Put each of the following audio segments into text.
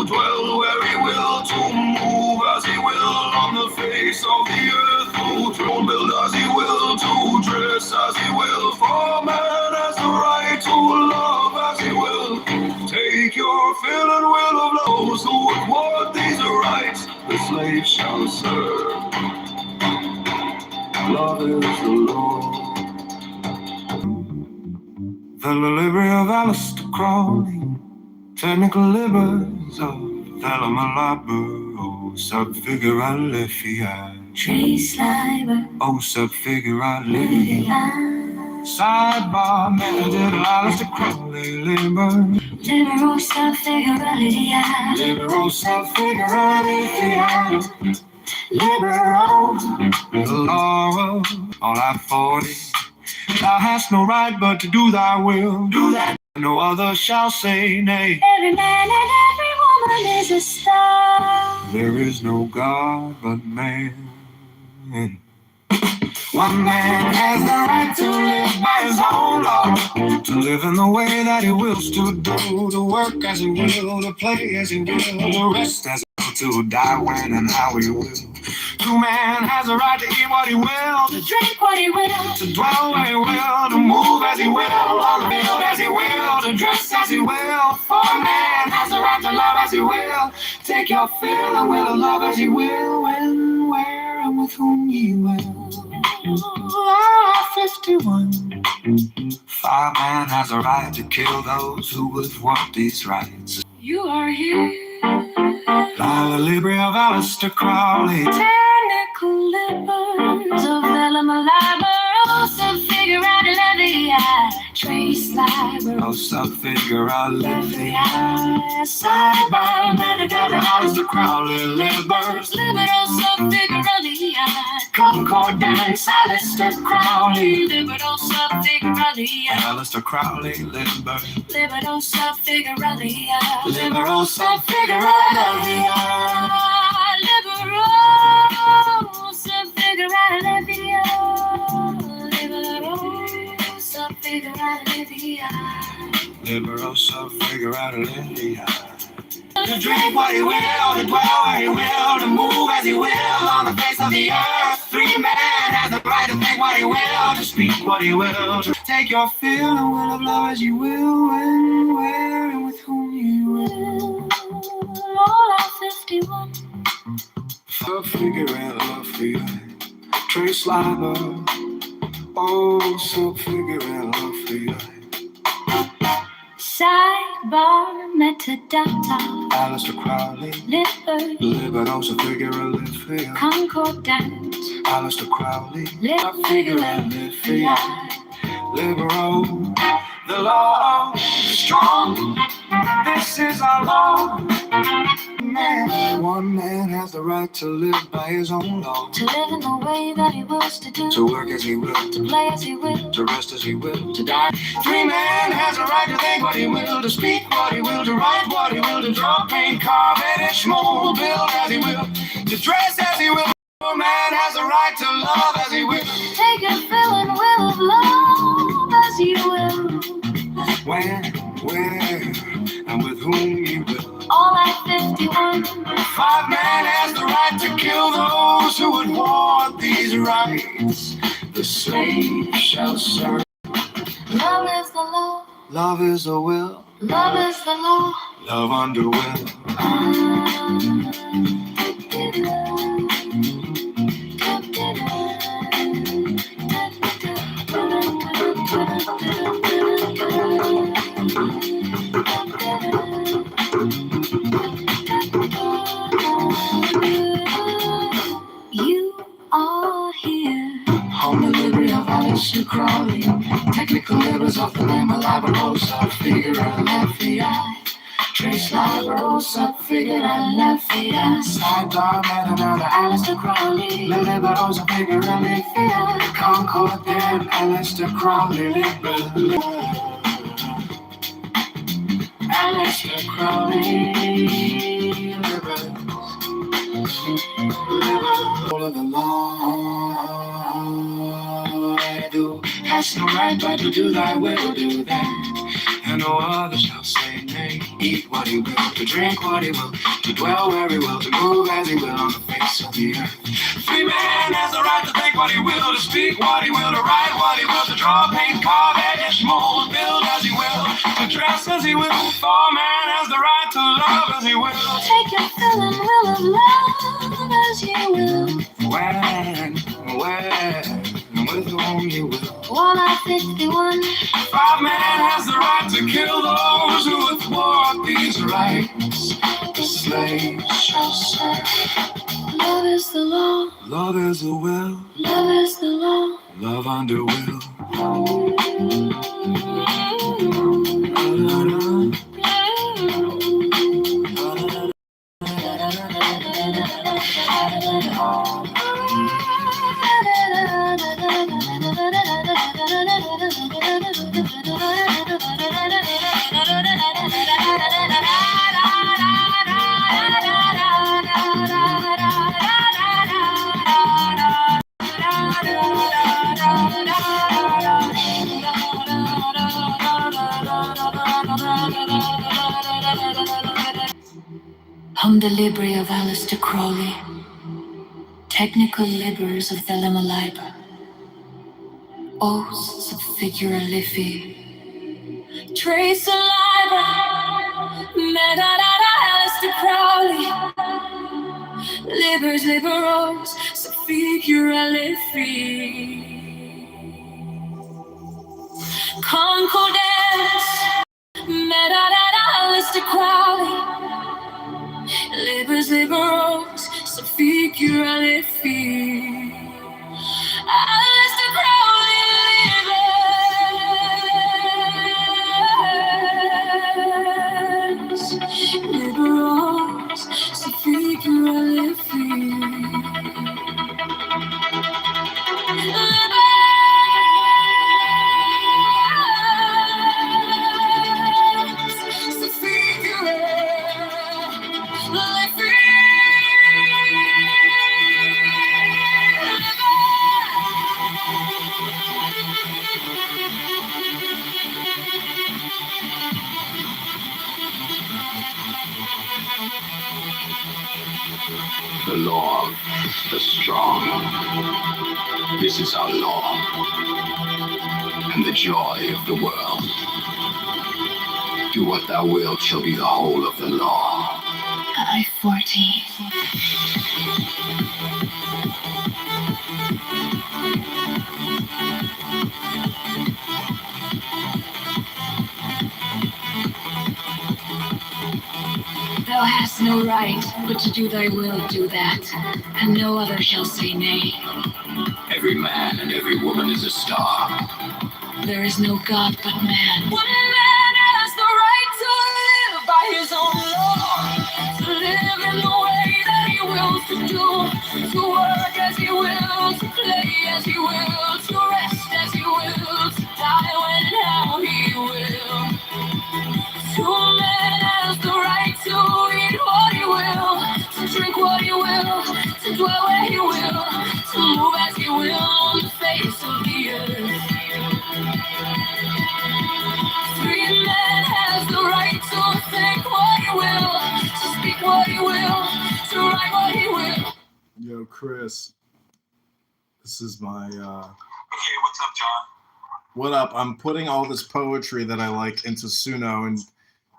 dwell where he will, to move as he will on the face of the earth, to build as he will, to dress as he will, for man has the right to love as he will. Take your fill and will of those who would want these rights, the slave shall serve. Love is the Lord. The liberty of Alistair Crowley, technical liberties of Thelma Labro, sub figurale fiat. Trace liber, Oh, sub figurale. Sidebar, method, Alistair Crowley, liberal sub-figurality, liberal sub figurale, liberal, the law of all our 40. Thou hast no right but to do thy will. Do that, no other shall say nay. Every man and every woman is a star. There is no God but man. One man has the right to live by his own law, to live in the way that he wills to do, to work as he will, to play as he will, to rest as he will, to die when and how he will. Two man has a right to eat what he will, To drink what he will, to dwell where he will, to move as he will, to build as he will, to dress as he will. For a man has a right to love as he will. Take your fill and will of love as he will, when, where, and with whom ye will. 51. 5 man has a right to kill those who would want these rights. you are here. The liberty of Alistair Crowley, Technical libers of Thelma Labro, sub-figurality, trace liber, oh, sub figurale. sidebar, method, Alistair Crowley, libers, liberal sub-figurality, concordance, Alistair Crowley, liberal sub-figurality, Alistair Crowley, libers, liberal sub-figurality, liberal sub figurale. liberal sub-figurality, liberal sub-figurality. Liberal sub figurale. To drink what he will, to dwell where he will, to move as he will on the face of the earth. 3 men has the right to think what he will, to speak what he will, to take your fill and will of love as you will, when, where, and with whom you will. All at 51. Sub figurale, love fiat, trace liber, oh, sub figurale, love fiat. Sidebar, metadata, Alistair Crowley, liber, liberal sub figurale fiat. concordant, Alistair Crowley, liber, figurale fiat. Liberal, the law is strong. This is our law. One man has the right to live by his own law, to live in the way that he wills to do, to work as he will, to play as he will, to rest as he will, to die. 3 men has a right to think what he will, to speak what he will, to write what he will, to draw, paint, carve, edit, mold, build as he will, to dress as he will. 4 man has a right to love as he will. take your fill and will of love as you will. When, where, and with whom you will. All at 51. 5 man has the right to kill those who would want these rights. The slave shall serve. Love is the law, Love is the will, love is the law. love under will. You are here. On the liberty of Alistair Crowley, technical liberals of the Thelma Labro, sub figurale fiat. Trace Labro, sub figurale fiat. Sidebar, metadata, Alistair Crowley, liberal sub figurale fiat. Concordant, Alistair Crowley, liberal. Alistair Crowley, liberal. All of the law I do has no right but to do thy will, do that, and no other shall say nay. eat what he will, to drink what he will, to dwell where he will, to move as he will on the face of the earth. Free man has the right to think what he will, to speak what he will, to write what he will, to draw, paint, carve, edge, mold, build as he will, to dress as he will. For man has the right to love as he will. Take your fill and will of love as you will. When, where, and with whom you will. 151. 5 man has the right to kill those who would thwart these rights. The slaves shall serve. Love is the law. Love is the will. Love is the law. Love under will. Hum the Libri of Aleister Crowley, technical libers of Thelema Liber, oaths of Figura Liffey, trace of Liber, Medadada Aleister Crowley, libers, liberos, so Figura Liffey, concordance, Medadada Aleister Crowley, libers, liberos, so Figura Liffey. Aleister Crowley, libers, liberos, so Figura Liffey. The law of the strong. This is our law. And the joy of the world. Do what thou wilt shall be the whole of the law. I-40. Thou hast no right, but to do thy will, do that, and no other shall say nay. Every man and every woman is a star. There is no God but man. One man has the right to live by his own law, to live in the way that he wills to do, to work as he will, to play as he will, to rest as he will, to die when and how he will. To man has the right to eat what he will, to drink what he will, to dwell where he will, to move as he will on the face of the earth. 3 men has the right to think what he will, to speak what he will, to write what he will. Yo, Chris, this is my, Okay, what's up, John? what up? I'm putting all this poetry that I like into Suno and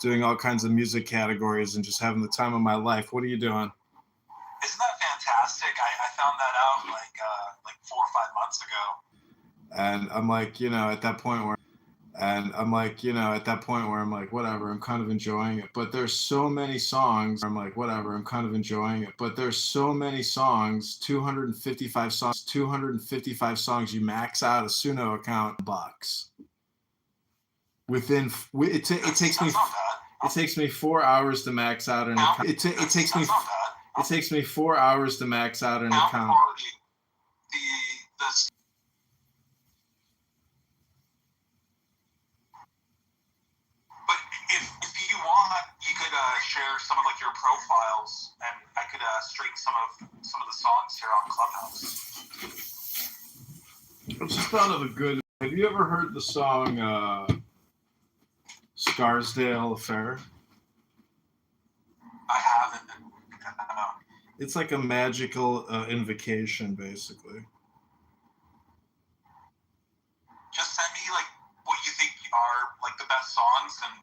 doing all kinds of music categories and just having the time of my life. What are you doing? Isn't that fantastic? I found that out like 4 or 5 months ago. And I'm like, at that point where I'm like, whatever, I'm kind of enjoying it. But there's so many songs. I'm like, whatever, I'm kind of enjoying it. But there's so many songs, 255 songs. You max out a Suno account bucks. It takes me 4 hours to max out an account. It takes me 4 hours to max out an account. But if you want, you could share some of like your profiles, and I could stream some of the songs here on Clubhouse. I just thought of a good. Have you ever heard the song Scarsdale Affair? I haven't. It's like a magical invocation, basically. Just send me like what you think are like the best songs, and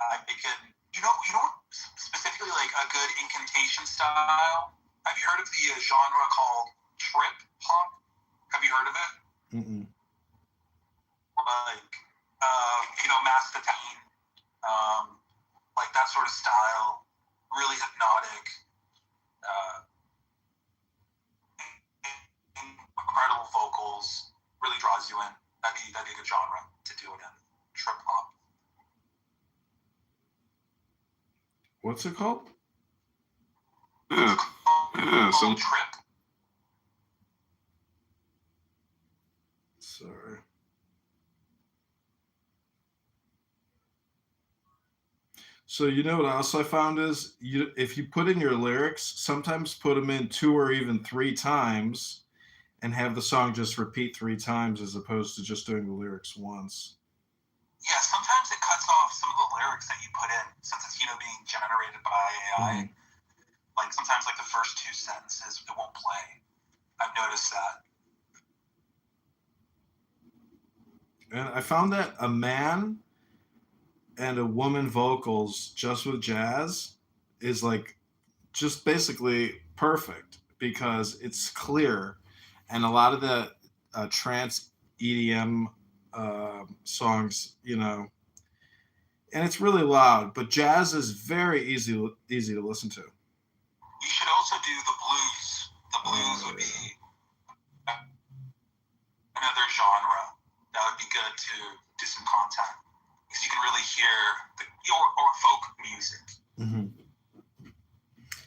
I could. You know what specifically like a good incantation style. Have you heard of the genre called trip hop? Have you heard of it? Mm-mm. Like, Mastodon, like that sort of style, really hypnotic, incredible vocals, really draws you in. That'd be a good genre to do it in. Trip hop. What's it called? Yeah, some Trip. Sorry. So you know what else I found is if you put in your lyrics, sometimes put them in 2 or even 3 times and have the song just repeat 3 times as opposed to just doing the lyrics once. Yeah, sometimes it cuts off some of the lyrics that you put in since it's being generated by AI. Mm-hmm. Like sometimes like the first 2 sentences it won't play. I've noticed that. And I found that a man and a woman vocals just with jazz is like just basically perfect because it's clear, and a lot of the trance EDM songs, and it's really loud, but jazz is very easy to listen to. You should also do the blues. The blues would be another genre that would be good to do some contact because you can really hear or folk music. Mm-hmm.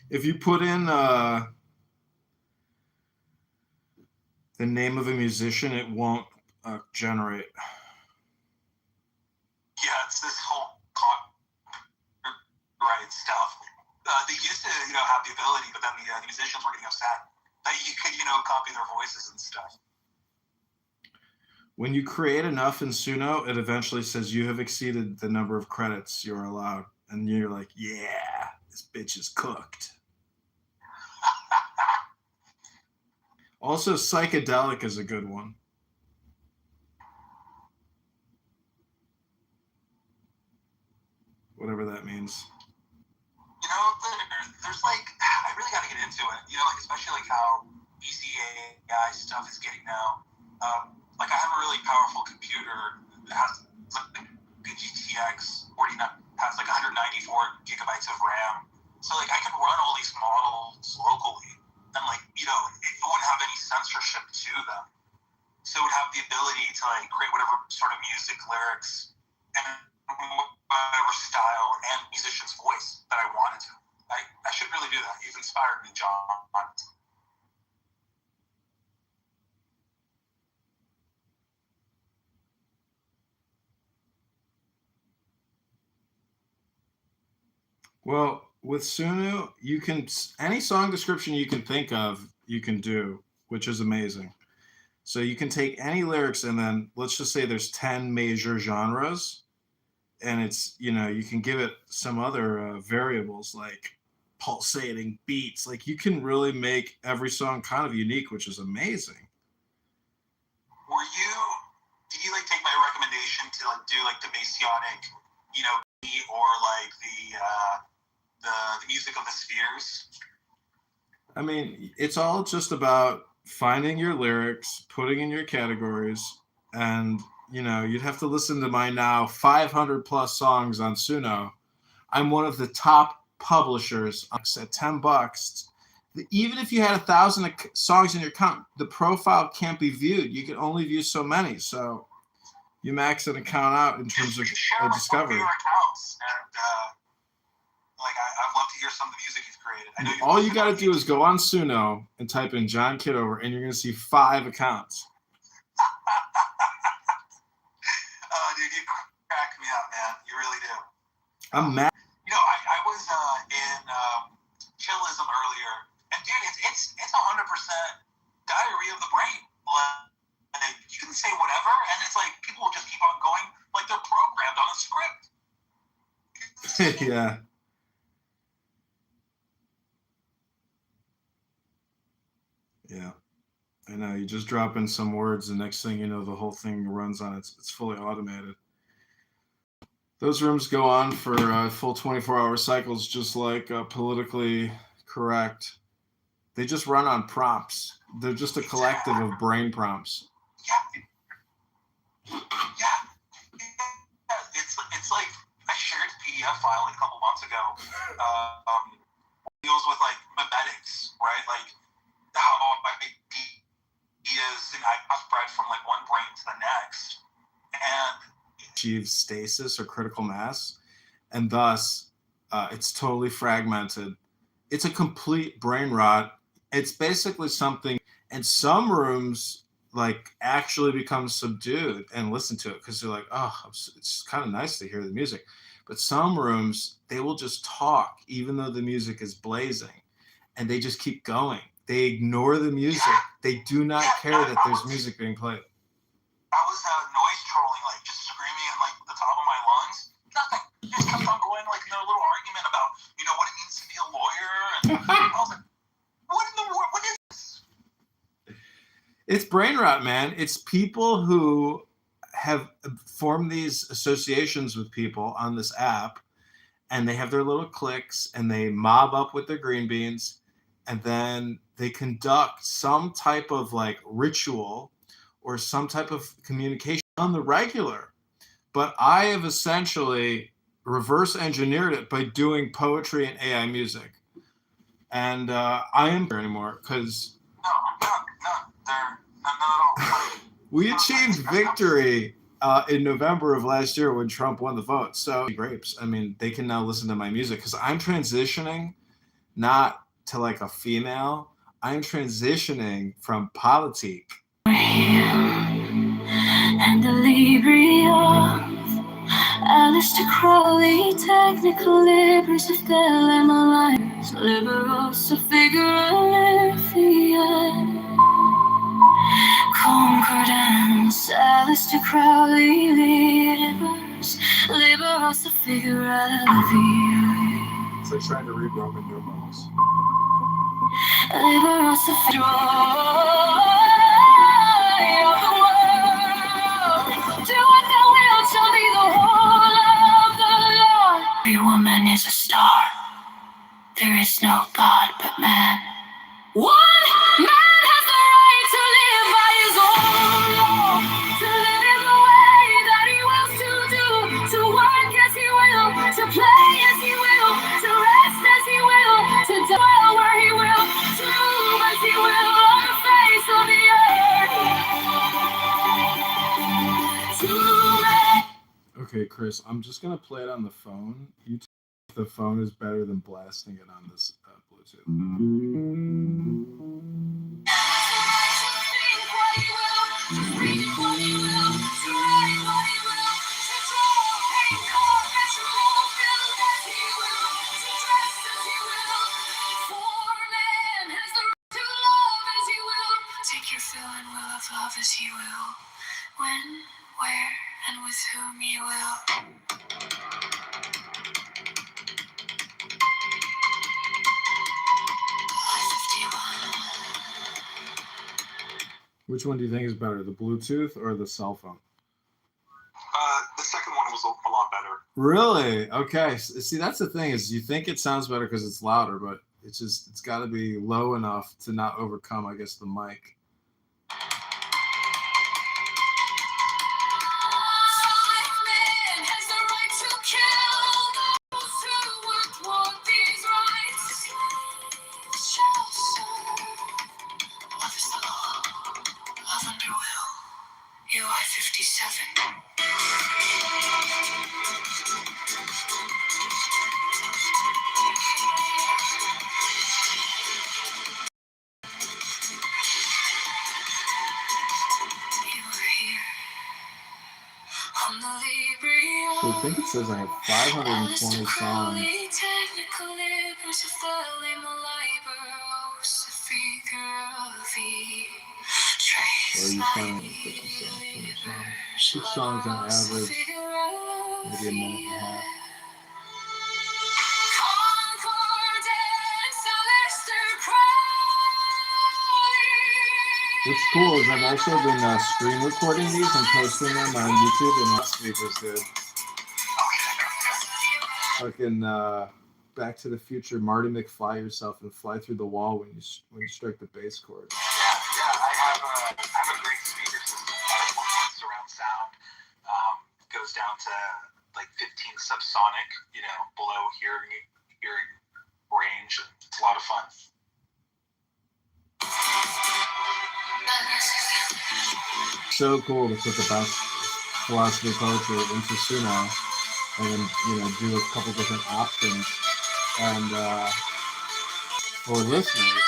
If you put in the name of a musician, it won't generate. Yeah, it's this whole copyright stuff. They used to, have the ability, but then the musicians were getting upset that you could, copy their voices and stuff. When you create enough in Suno, it eventually says you have exceeded the number of credits you're allowed. And you're like, yeah, this bitch is cooked. Also, psychedelic is a good one. Whatever that means. There's like, I really got to get into it. Like especially like how easy AI stuff is getting now. Like I have a really powerful computer that has like a GTX 49, has like 194 gigabytes of RAM. So like I can run all these models locally, and like it wouldn't have any censorship to them. So it would have the ability to like create whatever sort of music, lyrics, and whatever style and musician's voice that I wanted to. I should really do that. You've inspired me, John. Well, with Suno, you can any song description you can think of, you can do, which is amazing. So you can take any lyrics and then let's just say there's 10 major genres, and it's you can give it some other variables like pulsating beats. Like you can really make every song kind of unique, which is amazing. Did you like take my recommendation to like do like the Messianic, or like the music of the spheres? I mean, it's all just about finding your lyrics, putting in your categories, and you'd have to listen to my now 500 plus songs on Suno. I'm one of the top publishers at $10. Even if you had 1,000 songs in your account, the profile can't be viewed. You can only view so many. So you max an account out in terms of discovery. Accounts and I'd love to hear some of the music you've created. I know all you got to do is go on Suno and type in John Kitover, and you're going to see 5 accounts. Dude, you crack me up, man. You really do. I'm mad. I was in chillism earlier, and dude, it's 100% diarrhea of the brain. Like you can say whatever, and it's like people will just keep on going, like they're programmed on a script. Yeah. Yeah. I know. You just drop in some words, and next thing you know, the whole thing runs on. It's fully automated. Those rooms go on for full 24-hour cycles, just like politically correct. They just run on prompts. They're just a collective of brain prompts. Yeah, it's like I shared a PDF file a couple months ago. Deals with like memetics, right? Like how ideas and ideas spread from like one brain to the next, and achieve stasis or critical mass, and thus it's totally fragmented. It's a complete brain rot. It's basically something, and some rooms like actually become subdued and listen to it because they're like, oh, it's kind of nice to hear the music. But some rooms, they will just talk even though the music is blazing, and they just keep going. They ignore the music. They do not care that there's music being played. I was noise trolling, like just screaming at like the top of my lungs. Nothing. Just kept on going like in their little argument about what it means to be a lawyer, and I was like, what in the world? What is this? It's brain rot, man. It's people who have formed these associations with people on this app, and they have their little cliques, and they mob up with their green beans, and then they conduct some type of like ritual or some type of communication on the regular. But I have essentially reverse engineered it by doing poetry and AI music. And I am anymore because we achieved victory in November of last year when Trump won the vote. So grapes, I mean, they can now listen to my music because I'm transitioning not to like a female. I'm transitioning from politique. And the Libria, Alistair Crowley, technical libers of Delamalites, liberos of Figuralithia, Concordance, Alistair Crowley, liberos of Figuralithia. It's like trying to read Roman numerals. Liberos of joy of the world. Do what thou wilt, shall be the whole of the Lord. Every woman is a star. There is no God but man. One man has the right to live by his own law, to live in the way that he wills to do, to work as he will, to play as he will, to rest as he will, to dwell where he will, to move as he will on the face of the earth. Okay, Chris, I'm just gonna play it on the phone. You tell me if the phone is better than blasting it on this Bluetooth. Take your fill and will of love as you will, when, where, and with whom you will. Which one do you think is better, the Bluetooth or the cell phone? The second one was a lot better. Really? Okay. See, that's the thing is you think it sounds better because it's louder, but it's got to be low enough to not overcome, I guess, the mic. UI 57. So I think it says I have 520 songs. Or you find 50 songs. 6 songs on average, maybe a minute and a half. What's cool is I've also been screen recording these and posting them on YouTube and speakers, dude. Fucking Back to the Future, Marty McFly yourself and fly through the wall when you strike the bass chord. Yeah, I have a great speaker system. Surround sound goes down to like 15 subsonic, below hearing range. It's a lot of fun. So cool to put the best philosophy poetry into Suno and then do a couple different options, and for listeners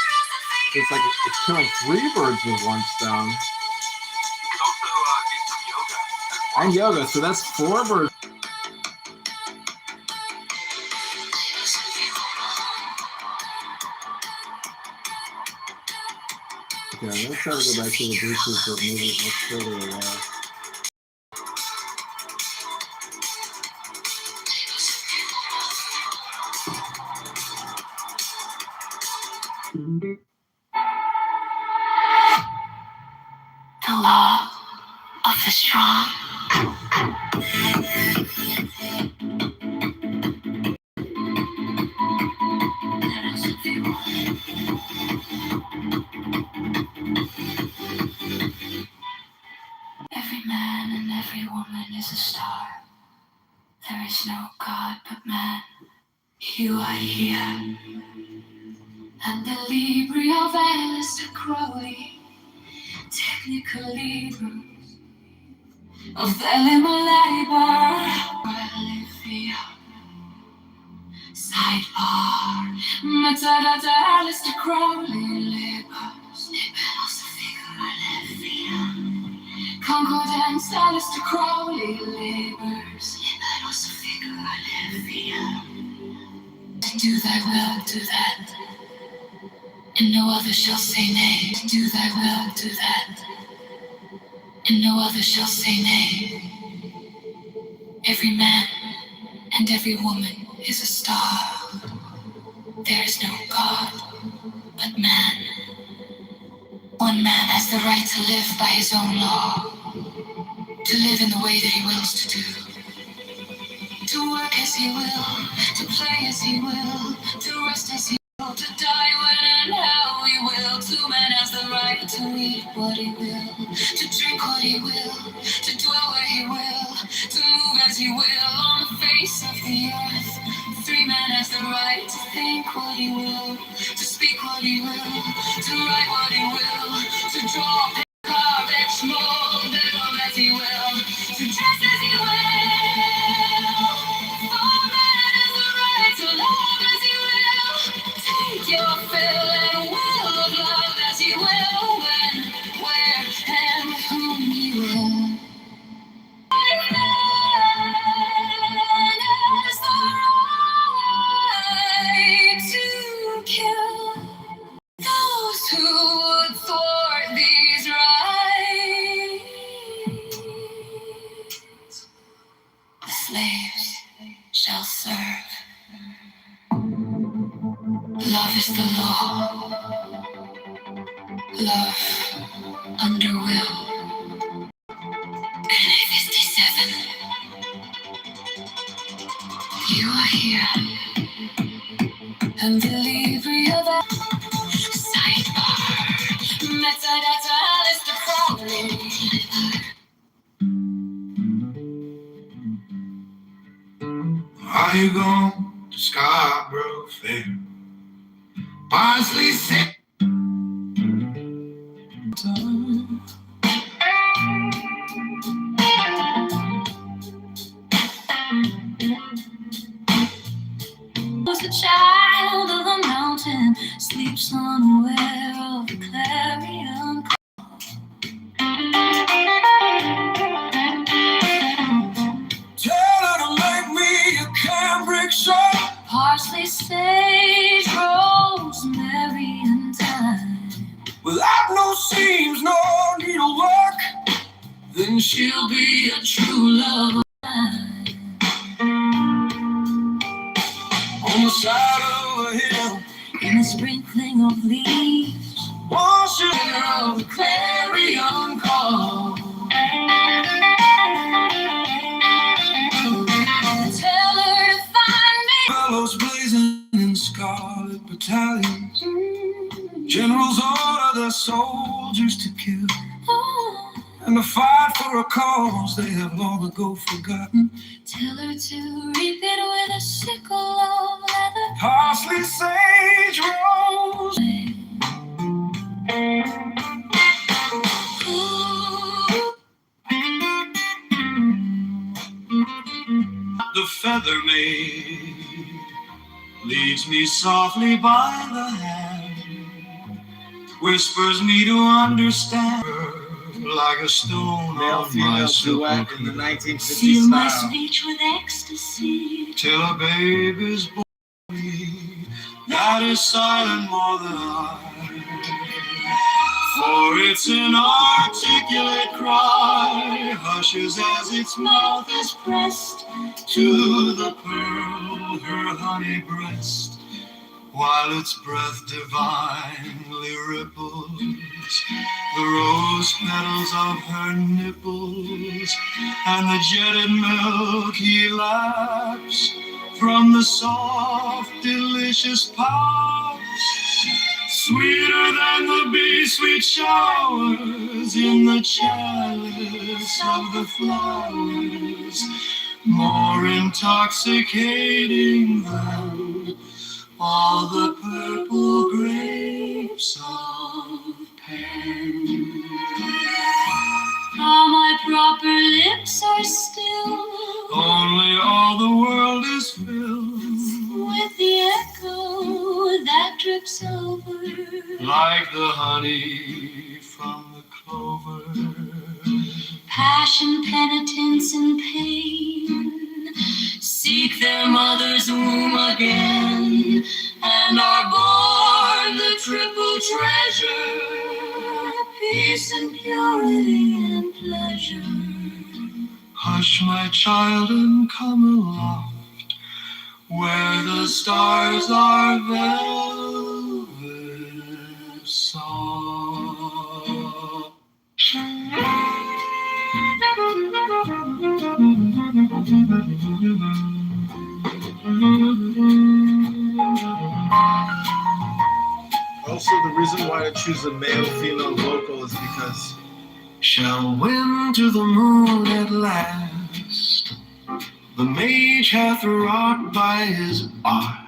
it's like it's killing 3 birds with 1 stone. You can also do some yoga as well. And yoga, so that's 4 birds. Okay, I'm gonna try to go back to the boosters, but maybe much further away. The law of the strong. Every man and every woman is a star. There is no God but man. You are here. And the Libri of Alistair Crowley, technical Libra of the Liber, sidebar, metadata Alistair Crowley, Libers, philosophical, concordance Alistair Crowley, Libers, philosophical, do thy will, do that. And no other shall say nay. Do thy will, do that. And no other shall say nay. Every man and every woman is a star. There is no God but man. One man has the right to live by his own law, to live in the way that he wills to do, to work as he will, to play as he will, to rest as he will, to die when and how he will. To man has the right to eat what he will, to drink what he will, to dwell where he will, to move as he will on the face of the earth. 3 man has the right to think what he will, to speak what he will, to write what he will, to draw, carve, etch, mold, build as he will, to dress as he will. 4 man has the right to love as he will. Take your fill and will of love as he will, when, where, and with whom he will. Man has the right to kill those who would thwart these rights. The slaves shall serve. Love is the law. Love under will. NA 57. You are here. And the Libri of that sidebar. Metadata is the problem. Are you going to Scarborough Fair? Parsley set. Was a child of the mountain, sleeps unaware of the clarion call. Tell her to make me a cambric shot. Parsley, sage, rosemary, and thyme. Without no seams, no needlework, Then she'll be a true love of mine. on the side of a hill. In a sprinkling of leaves, One of the clarion call. Tell her to find me. Fellows blazing in scarlet battalions. Generals order their soldiers to kill and to fight for a cause they have long ago forgotten. Tell her to reap it with a sickle of leather. Parsley, sage, rose. The feather maid leads me softly by the hand, whispers me to understand, like a stone on my duet silken in the 1950s Seal my style. speech with ecstasy. till a baby's born. That is silent more than I, for its inarticulate cry hushes as its mouth is pressed to the pearl, her honey breast, while its breath divinely ripples the rose petals of her nipples, and the jetted milky laps from the soft, delicious pouch, sweeter than the bee-sweet showers in the chalice of the flowers, more intoxicating than all the purple grapes of Pan. All my proper lips are still Only all the world is filled with the echo that drips over. like the honey from the clover. Passion, penitence, and pain seek their mother's womb again and are born the triple treasure, peace and purity and pleasure. Hush, my child, and come aloft, where the stars are velvet soft. Also, the reason why I choose a male-female vocal is because Shall win to the moon at last. The mage hath wrought by his art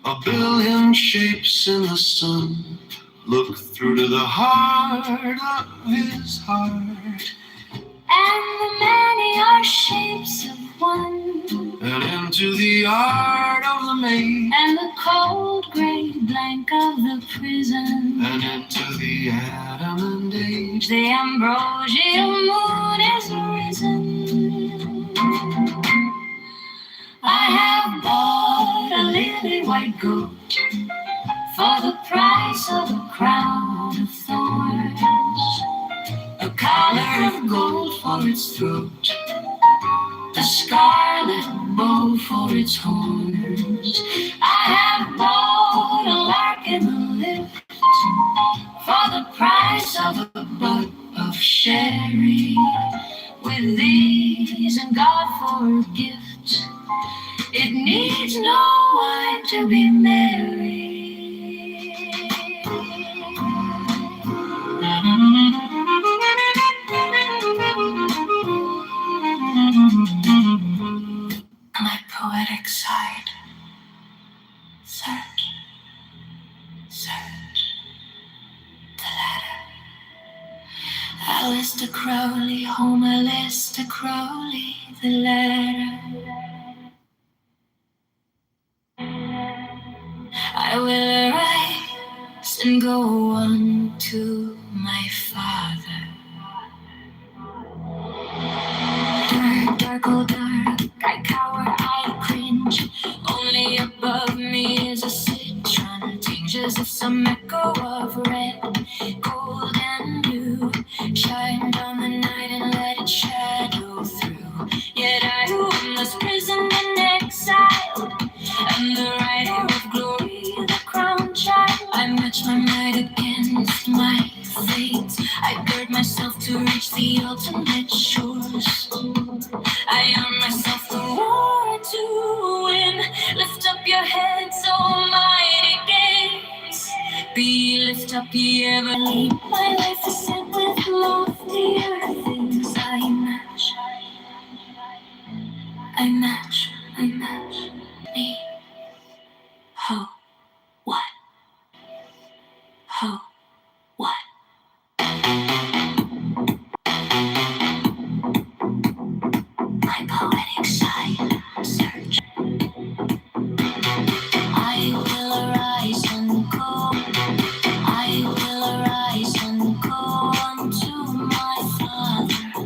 1,000,000,000 shapes in the sun. Look through to the heart of his heart, And the many are shapes of one, and into the art of the maid, and the cold gray blank of the prison. and into the atom and age. The ambrosial moon is risen. I have bought a lily white goat for the price of a crown of thorns, a collar of gold for its throat, a scarlet bow for its horns. I have bought a lark in the lift for the price of a butt of sherry. With these and God for a gift, it needs no wine to be merry. My poetic side. Search, search the ladder. Alistair Crowley, home Alistair Crowley, the ladder. I will rise and go on to my father. Dark, dark, oh dark, I cower, I cringe. Only above me is a citron tinge, as if some echo of red, cold and new, shined on the night and let it shadow through. Yet I who am this prison and exiled, and the rider of glory, the crown child, I match my might against reach the ultimate shores. I arm myself the war to win. Lift up your heads, almighty gates. Be lift up, ye ever lead. My life is set with loftier things. I match me. Ho, what? Ho, what? My poetic side, search. I will arise and go. I will arise and go unto my Father.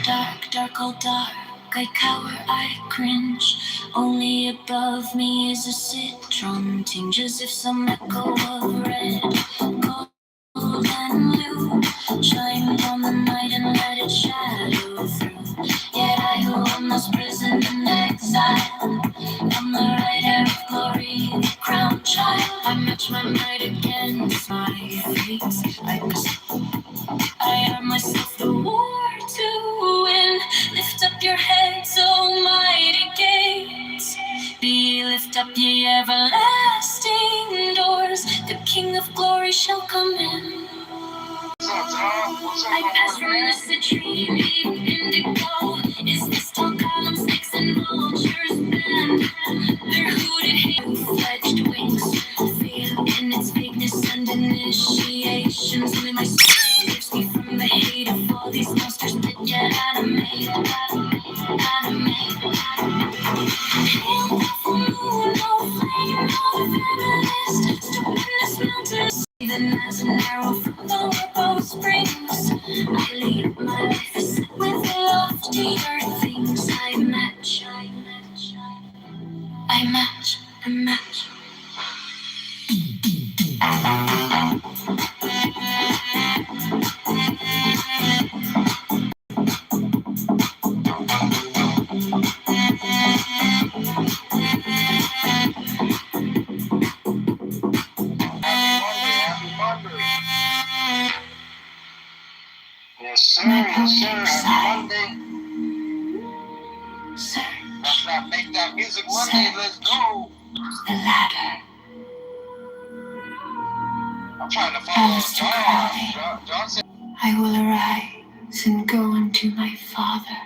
Dark, dark, oh dark, I cower, I cringe. Only above me is a citron tinge, as if some echo of red, gold and blue shine on the night and let it shadow through. Yet I who am this prison and exile, am the right heir of glory, the crown child. I match my might against my fate. I arm myself the war to win. Lift up your heads, almighty gates. Be lift up, ye everlasting doors. The King of glory shall come in. I pass from the citrine deep indigo. Is this tall column, snakes and vultures bend? Their hooded fledged wings feel in its vagueness and initiations. Only my soul saves me from the hate of all these monsters that yet animate. Hail the full moon, no flame, no feminist. Stupendous mountains, even as an arrow from the bow springs. I lead my life is set with loftier things. I match. Yes, sir. Yes, sir. Happy Monday. Sir, Let's not make that music Monday. Let's go. the ladder. I'm trying to follow John. John said. I will arise and go unto my Father.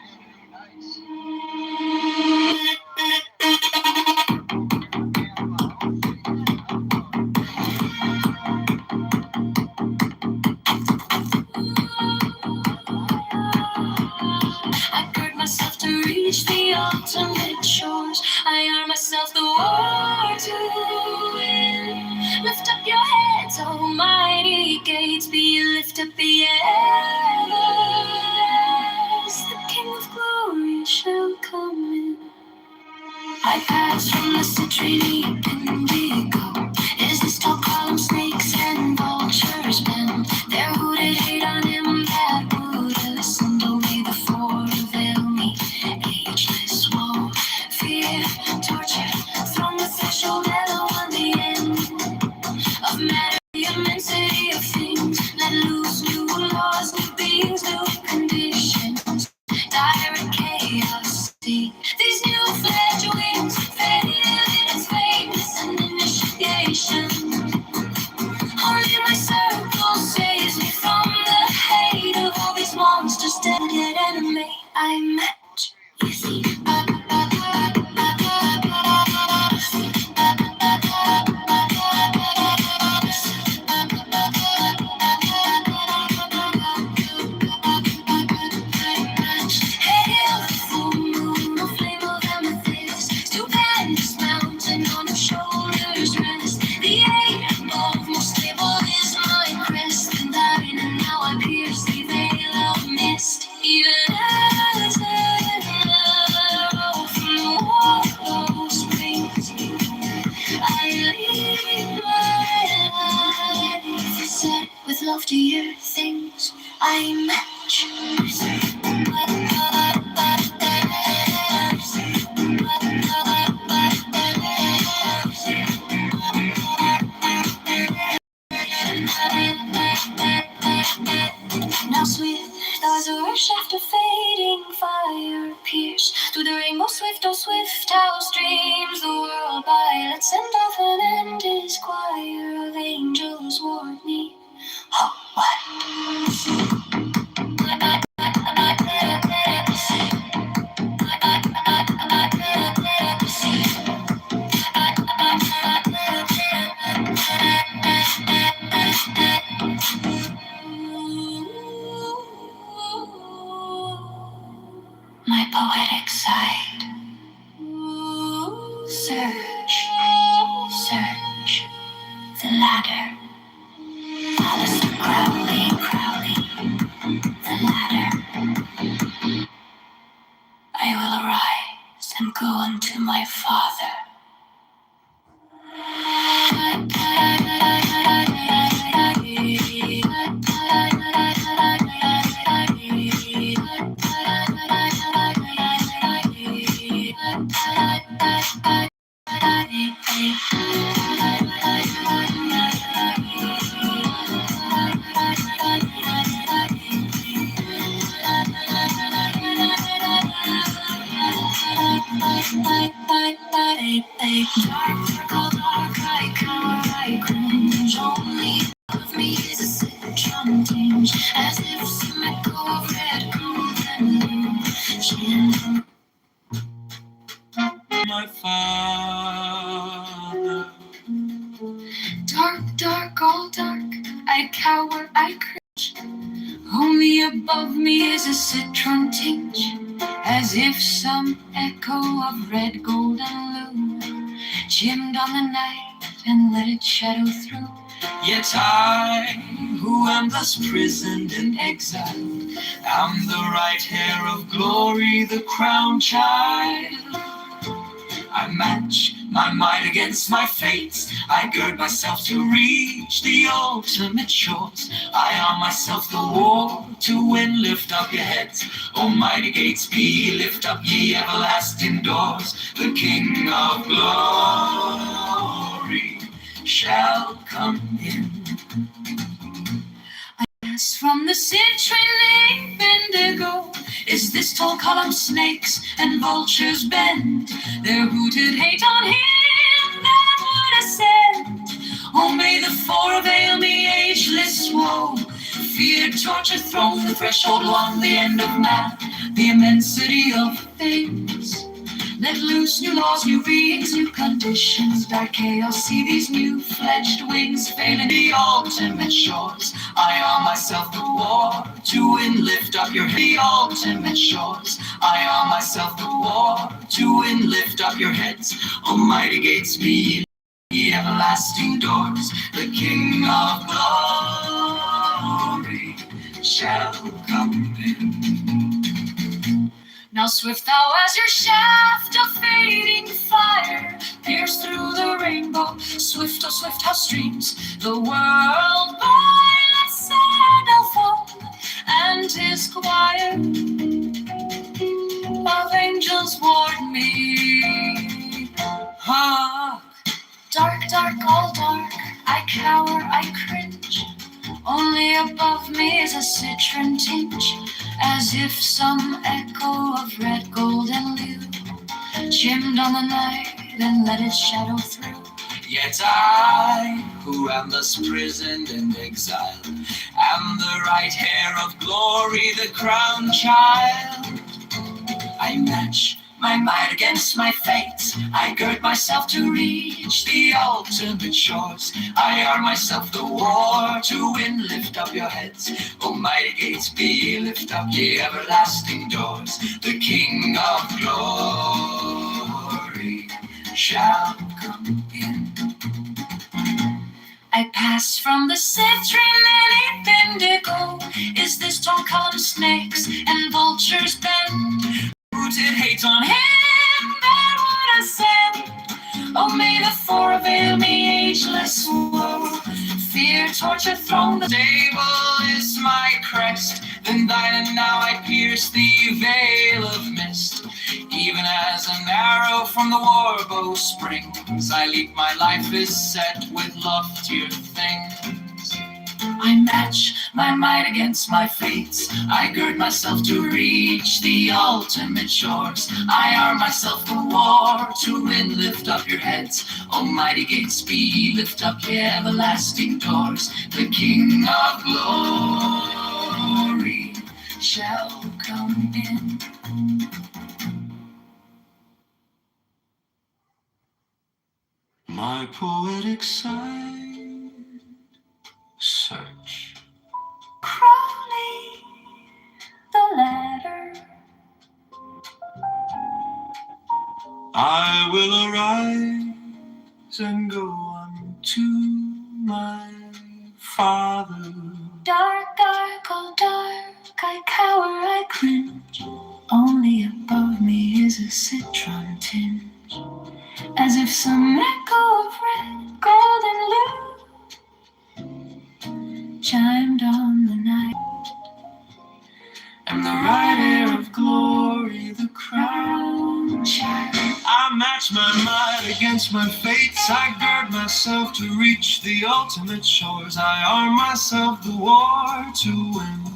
I gird myself to reach the ultimate shores. I arm myself the war to win. Lift up your heads, almighty gates. Be lift up the everlast. The King of glory shall come in. I pass from the citrine indigo. Is this tall column, snakes and vultures bend? Their hooded hate on him that would listen. Only the four veil me. Ageless woe, fear, torture, thrown the threshold mellow on the end of matter. The immensity of things let loose new laws, new beings, new conditions. Direct chaos. See these new fledged wings, faded in its vagueness and initiation. Only my circle saves me from the hate of all these monsters that yet animate. I match, you see. swift, how streams the world by. Let's send off an end, his choir of angels ward me. Oh, what? My poetic side. Search, search the ladder. Alistair Crowley, the ladder. I will arise and go unto my father. Dark, I cower, I cringe. Only above me is a citron tinge, as if some echo of red, gold, and blue. My father. Dark, all dark, I cower, I cringe. Only above me is a citron tinge, as if some echo of red, gold, and blue gimmed on the night and let it shadow through. Yet I, who am thus prisoned and exiled, am the right hair of glory, the crown child. I match my might against my fates. I gird myself to reach the ultimate shores. I arm myself the war to win. Lift up your heads, almighty gates be. Lift up ye everlasting doors. The King of glory shall come in. From the citrine indigo is this tall column snakes and vultures bend their rooted hate on him that would ascend. Oh, may the four avail me ageless woe. Fear, torture, throne, the threshold along the end of man, the immensity of things. Let loose new laws, new beings, new conditions, dark chaos, see these new-fledged wings failing the ultimate shores. I arm myself the war to win, lift up your head. The ultimate shores. I arm myself the war to win, lift up your heads. Almighty gates be the everlasting doors. The King of glory shall come in. Now swift thou as your shaft of fading fire, pierce through the rainbow, swift, oh swift, how streams the world by. Let Sandalphon and his choir of angels ward me. Hark, dark, all dark, I cower, I cringe. Only above me is a citron tinge, as if some echo of red, gold, and blue gimmed on the night and let its shadow through. Yet I, who am thus prisoned and exiled, am the right hair of glory, the crown child. I match my might against my fate. I gird myself to reach the ultimate shores. I arm myself the war to win. Lift up your heads, almighty gates be. Lift up ye everlasting doors. The King of glory shall come in. I pass from the citrine and indigo. Is this tall column snakes and vultures bend? Rooted hate on him that would ascend. Oh, may the four avail me ageless woe. Fear, torture, throne, the table is my crest. Then thine and now I pierce the veil of mist. Even as an arrow from the war bow springs, I leap, my life is set with loftier things. I match my might against my fates. I gird myself to reach the ultimate shores. I arm myself for war to win. Lift up your heads, almighty gates be. Lift up your everlasting doors. The King of glory shall come in. My poetic side search. Crawling the ladder, I will arise and go unto my Father. dark, dark, oh dark, I cower, I cringe. Only above me is a citron tinge, as if some echo of red, gold and blue chimed on the night. And the right air of glory, the crown child. I match my might against my fates. I gird myself to reach the ultimate shores. I arm myself the war to win.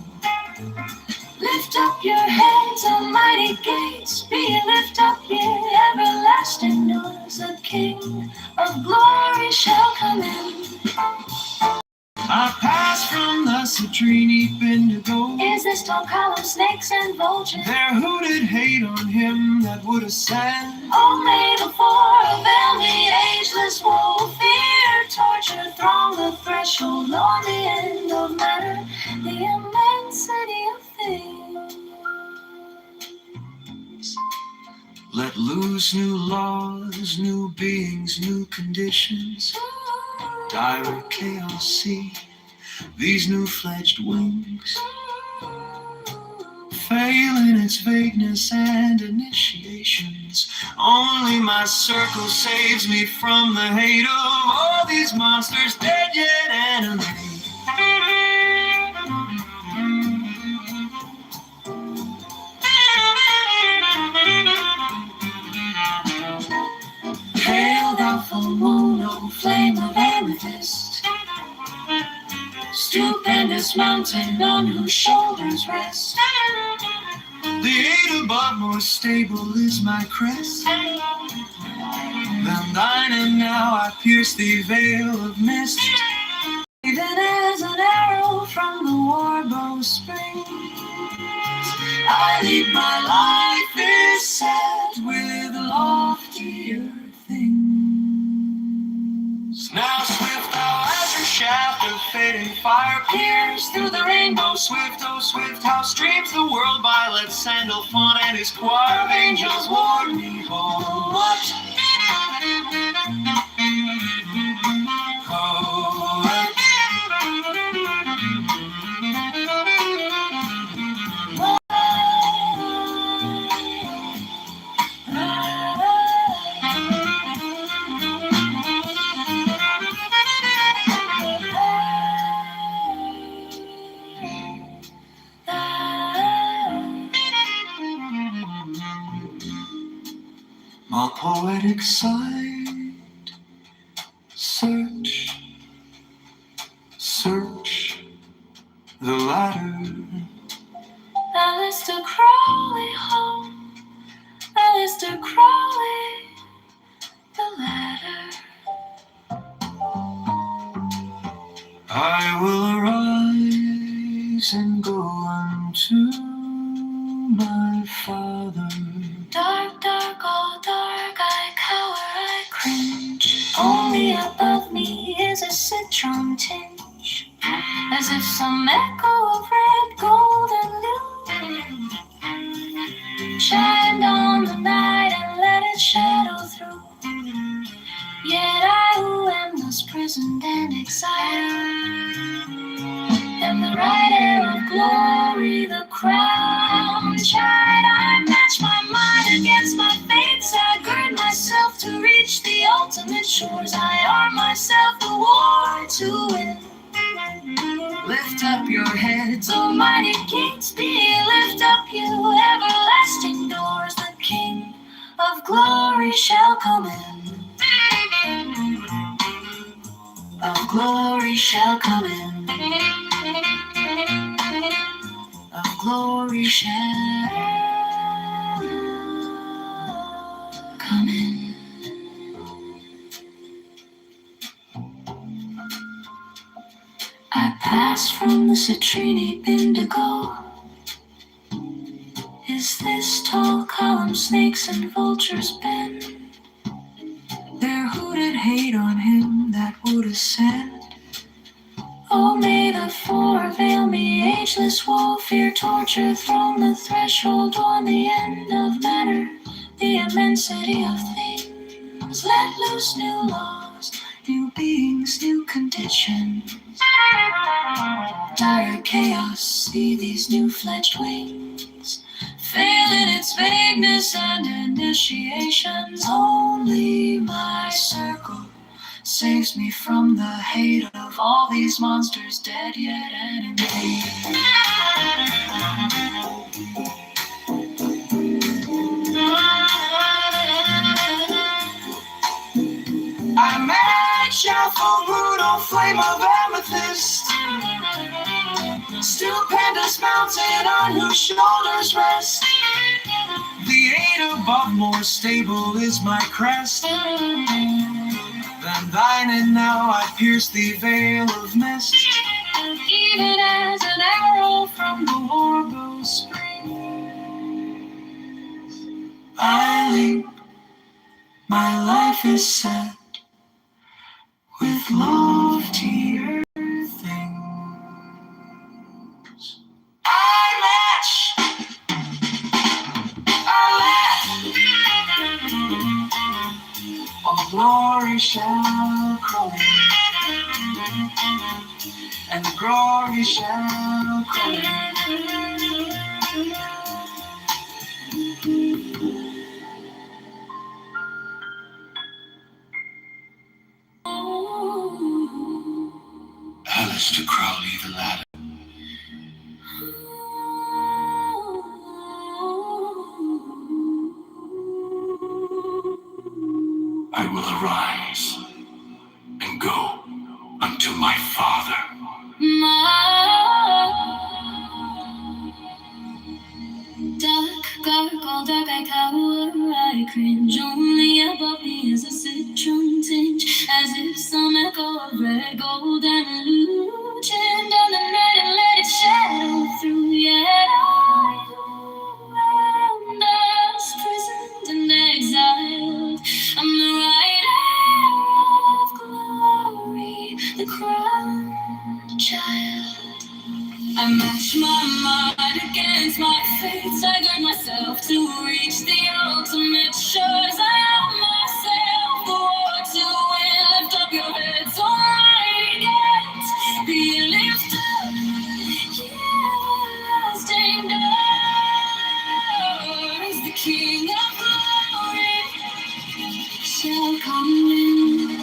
Lift up your heads, almighty gates, be lift up your everlasting doors. The King of glory shall come in. I pass from the citrine deep indigo. Is this tall column snakes and vultures? Their hooted hate on him that would ascend. Only before a veil me ageless woe, fear, torture, throng the threshold, on the end of matter, the immensity of things. Let loose new laws, new beings, new conditions. Direct chaos see these new-fledged wings. Fail in its vagueness and initiations. Only my circle saves me from the hate of all these monsters, dead yet animated. Hail thou full moon, O flame of amethyst, stupendous mountain on whose shoulders rest. The eight above more stable is my crest than thine, and now I pierce the veil of mist. Even as an arrow from the war bow springs, I lead my life is set with loftier things. Now swift thou as your shaft of fading fire Pierce through the rainbow, swift, oh swift, how streams the world by. Let Sandalphon and his choir of angels ward me home. what? My poetic side search, search the ladder. Alistair Crowley home, Alistair Crowley, the ladder. I will arise and go unto my Father. Dark, dark, all dark, I cower, I cringe. Only above me is a citron tinge, as if some echo of red, gold, and blue shined on the night and let it shadow through. Yet I who am thus prisoned and exiled am the rider of glory, the crown child. I match my mind against my fates. I gird myself to reach the ultimate shores. I arm myself the war to win. Lift up your heads, almighty gates be. Lift up you everlasting doors. The King of glory shall come in. Of glory shall come in. of glory shall come in. I pass from the citrine indigo. Is this tall column snakes and vultures bend? Their hooted hate on him that would ascend. Oh, may the four veil me, ageless woe, fear, torture, throne, the threshold on the end of matter, the immensity of things. Let loose new laws, new beings, new conditions. Dire chaos, see these new-fledged wings. Fail in its vagueness and initiations. Only my circle saves me from the hate of all these monsters, dead yet animated. I match out for brutal flame of amethyst. Stupendous mountain on whose shoulders rest. The eight above more stable is my crest than thine, and now I pierce the veil of mist. Even as an arrow from the war bow springs, I leap, my life is set with loftier things. I match, I laugh, all glory shall come, and the glory shall come. Alistair Crowley the Ladder. I will arise and go unto my father. Dark gargle, dark I cower, I cringe. Only above me is a citron tinge, as if some echo of red gold and illusion down the night and let it shadow through. Yet I who am thus prisoned and exiled, I'm the rider of glory, the crowned child. I match my mind against my fates. I guard myself to reach the ultimate shores. I am myself, the war to win. Lift up your heads, alright, get be lifted. Everlasting doors, the King of glory shall come in.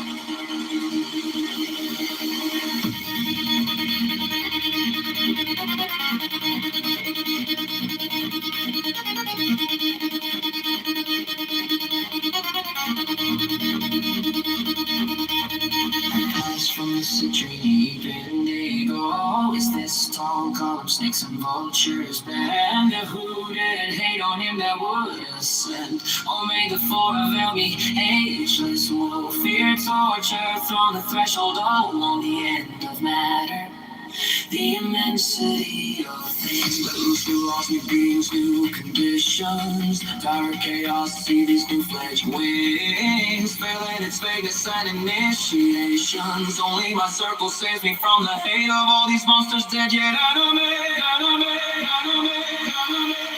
From the citrine indigo, is this tall column snakes and vultures band? The hooted hate on him that would ascend. Oh, may the four veil me, ageless woe, fear, torture, thrown the threshold along the end of matter, the immensity of things. Let loose new laws, new beings, new conditions. Dire chaos, see these new-fledged wings. Failing its vagueness and initiations. Only my circle saves me from the hate of all these monsters, dead yet animated, animated, animated, animated.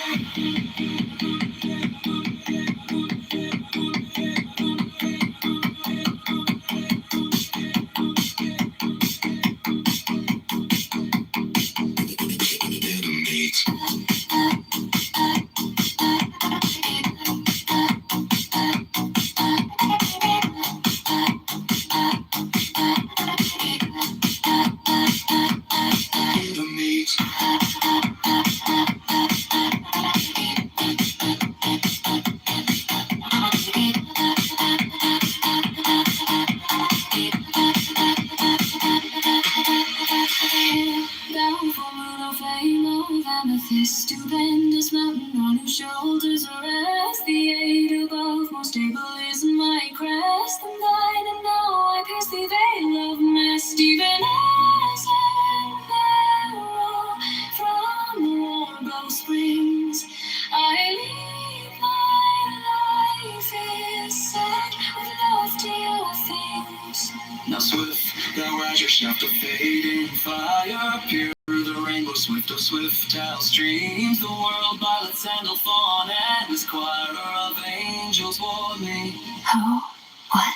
see they love me, Stephen as an arrow from Rainbow Springs. I live my life is set with loftier things. Now swift, thou rise your shaft of fading fire, peer through the rainbow, swift of swift tell streams the world by the sandal fawn, and this choir of angels ward me. Who? What?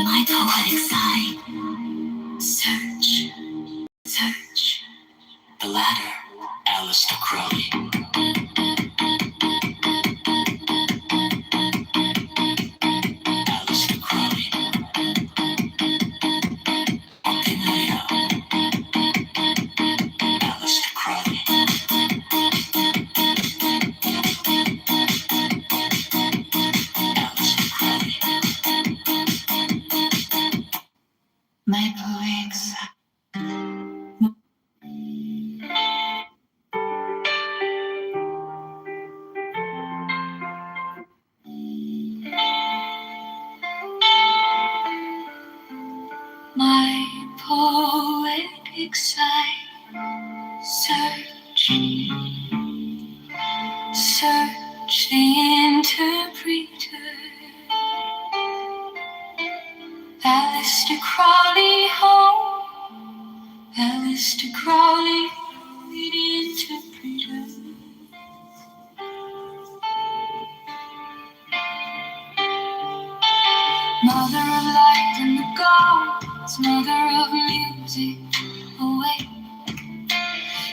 My poetic side. Search, search. The latter, Alistair Crowley. Alistair Crowley. Opinio. Alistair Crowley. Alistair Crowley. My poetic side. My poetic side. Search, search the interpreter. Alistair Crowley, home. Alistair Crowley, the interpreter. Mother of light and the gods, mother of music, awake.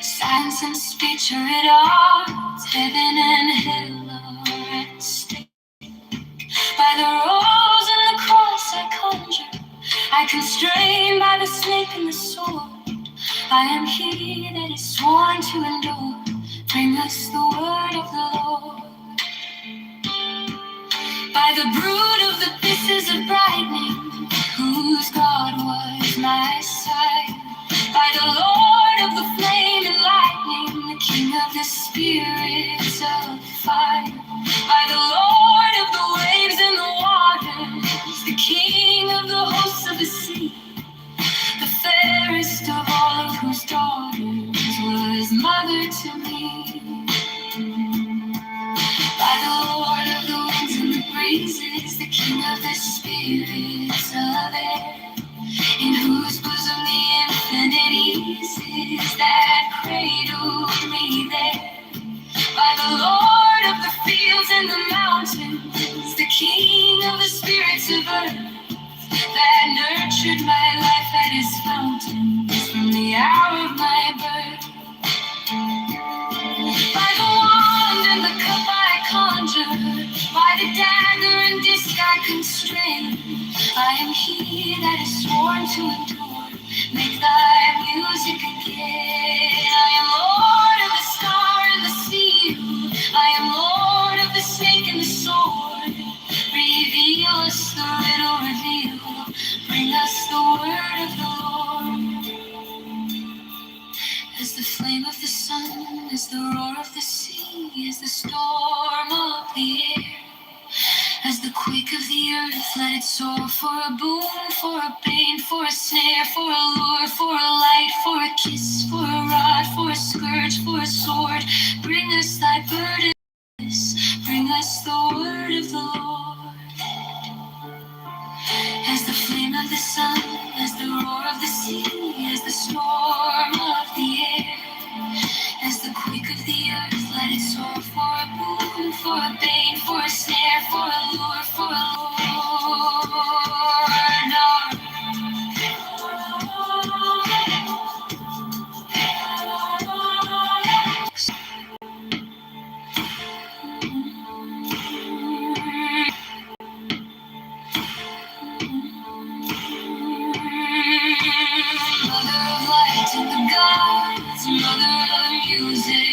Science and speech are at odds, heaven and hell are at stake. By the rose and the cross I conjure, I constrain by the snake and the sword. I am he that is sworn to endure. Bring us the word of the Lord. By the brood of the abysses of brightening, whose God was my side. By the Lord of the flame and lightning, the King of the spirits of fire. By the Lord of the waves and the waters, the King of the hosts of the sea, the fairest of all of whose daughters was mother to me. By the Lord of the winds and the breezes, the King of the spirits of air, in whose bosom the infinite eases that cradled me there. By the Lord of the fields and the mountains, the King of the spirits of earth, that nurtured my life at his fountains from the hour of my birth. By the wand and the cup I conjure, by the dagger and disc I constrain, I am he that is sworn to endure. Make thy music again. I am Lord of the star and the seal. I am Lord of the snake and the sword. Reveal us the riddle, reveal. Bring us the word of the Lord. As the flame of the sun, as the roar of the sea, as the storm of the air, as the quake of the earth, let it soar for a boon, for a bane, for a snare, for a lure, for a light, for a kiss, for a rod, for a scourge, for a sword. Bring us thy burdens, bring us the word of the Lord. As the flame of the sun, as the roar of the sea, as the storm of the air, as the quake of the earth, let it soar for a boon, for a bane, for a snare, for a lure, for a lord. Mother of light and the gods, mother of music,